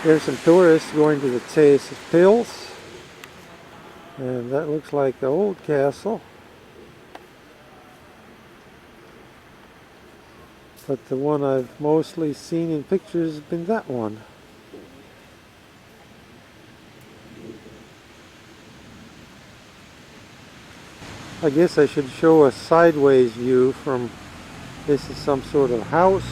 There's some tourists going to the Chase Pills, and that looks like the old castle. But the one I've mostly seen in pictures has been that one. I guess I should show a sideways view from, this is some sort of house.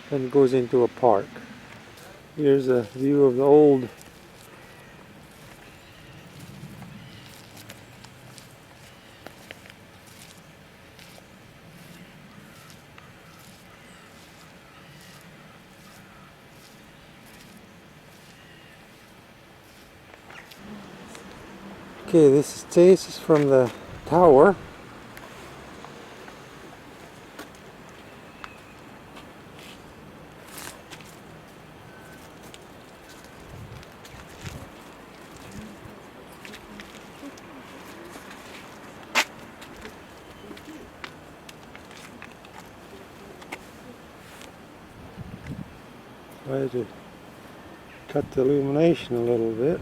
Then it goes into a park. Here's a view of the old Okay, this is from the tower. Try to cut the illumination a little bit.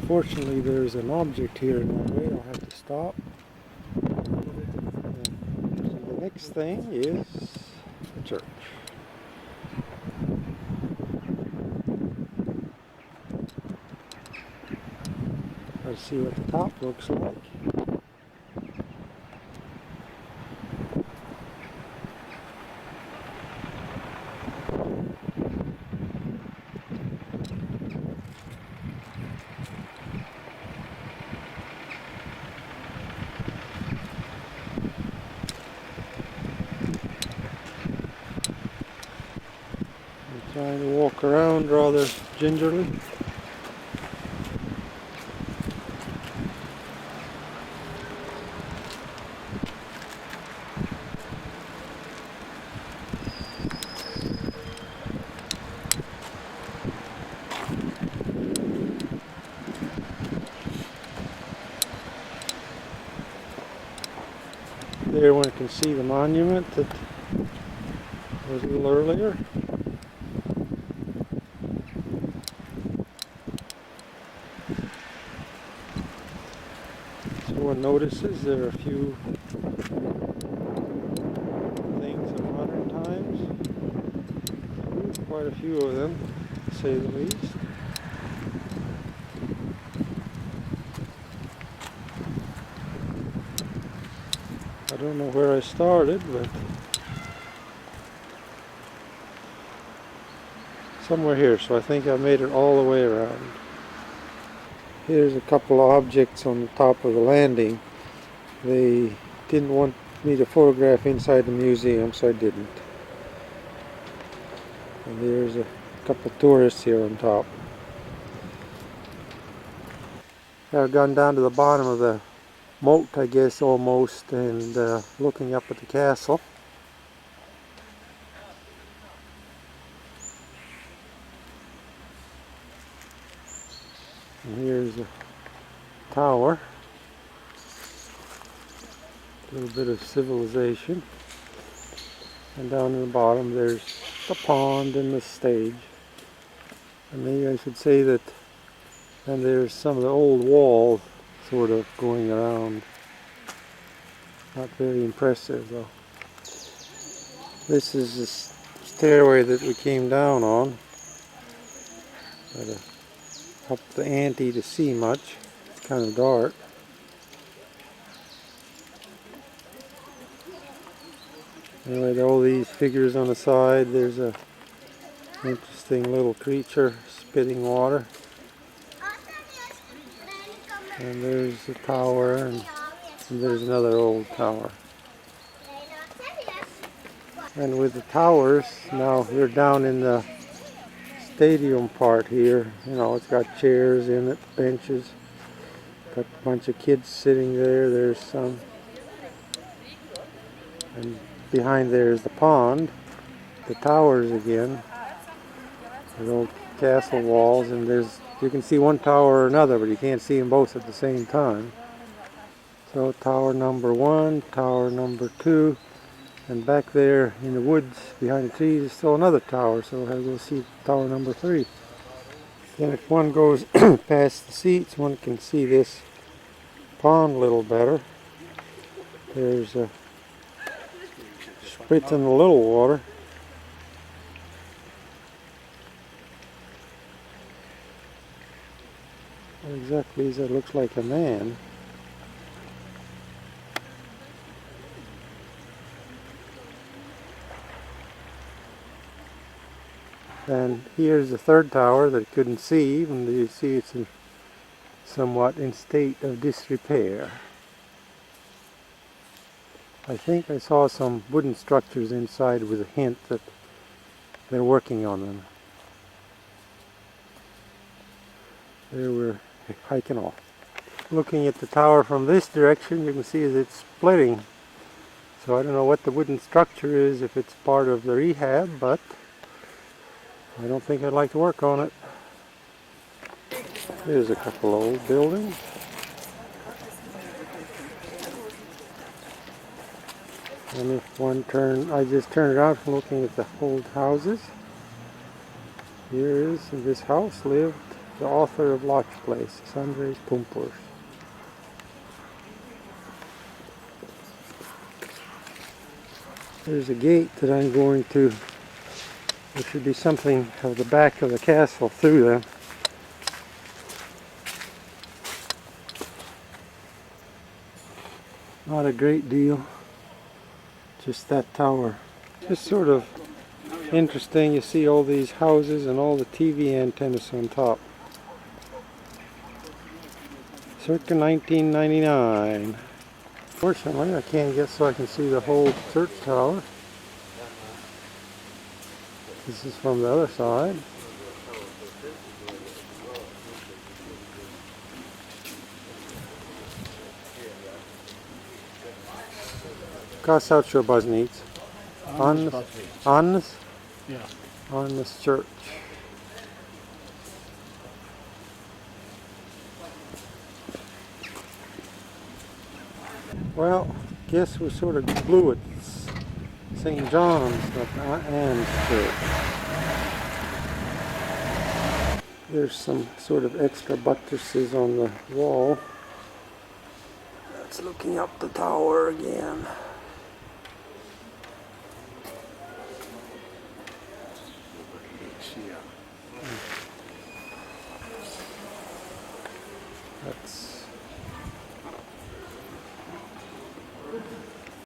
Unfortunately, there's an object here in my way. I'll have to stop. And the next thing is the church. Let's see what the top looks like. Trying to walk around rather gingerly. There one can see the monument that was a little earlier. One notices there are a few things of modern times. Quite a few of them, to say the least. I don't know where I started, but somewhere here, so I think I made it all the way around. Here's a couple of objects on the top of the landing. They didn't want me to photograph inside the museum, so I didn't. And there's a couple of tourists here on top. I've gone down to the bottom of the moat, I guess, almost, and looking up at the castle. And here's a tower, a little bit of civilization, and down in the bottom there's the pond and the stage. And maybe I should say that, and there's some of the old walls sort of going around. Not very impressive though. This is the stairway that we came down on. Up the ante to see much. It's kind of dark. Anyway, all these figures on the side. There's a interesting little creature spitting water. And there's the tower, and there's another old tower. And with the towers, now we're down in the stadium part here. You know, it's got chairs in it, benches. Got a bunch of kids sitting there. There's some. And behind there is the pond, the towers again, the old castle walls, and you can see one tower or another, but you can't see them both at the same time. So tower number 1, tower number 2, and back there in the woods behind the trees is still another tower, so we'll go see tower number 3. Then if one goes past the seats, one can see this pond a little better. There's a sprit in the little water. What exactly is that? Looks like a man. And here's the third tower that I couldn't see, even though you see it's somewhat in state of disrepair. I think I saw some wooden structures inside with a hint that they're working on them. There we're hiking off. Looking at the tower from this direction, you can see it's splitting. So I don't know what the wooden structure is, if it's part of the rehab, but I don't think I'd like to work on it. There's a couple old buildings. And if one I just turned around from looking at the old houses. Here is, in this house lived the author of Lodge Place, Andres Pumpers. There's a gate that I'm going to. There should be something of the back of the castle through there. Not a great deal, just that tower. Just sort of interesting, you see all these houses and all the TV antennas on top. Circa 1999. Fortunately, I can't get so I can see the whole church tower. This is from the other side. Kas sauc šo baznīcu? Annas? Yeah. Annas Church. Well, guess we sort of blew it. St. John's, but Anne's Church. There's some sort of extra buttresses on the wall. That's looking up the tower again. That's